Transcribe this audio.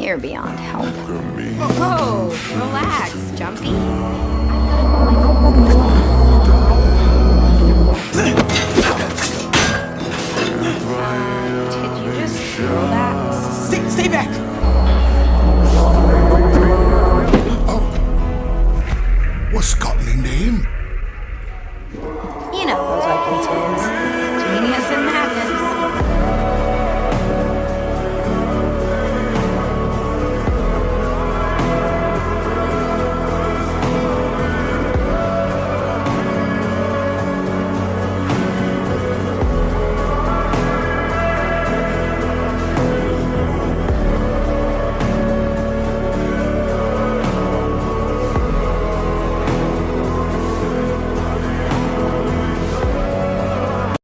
You're beyond help. Kamin. Whoa, relax, Jumpy. Did you just throw that? Stay back!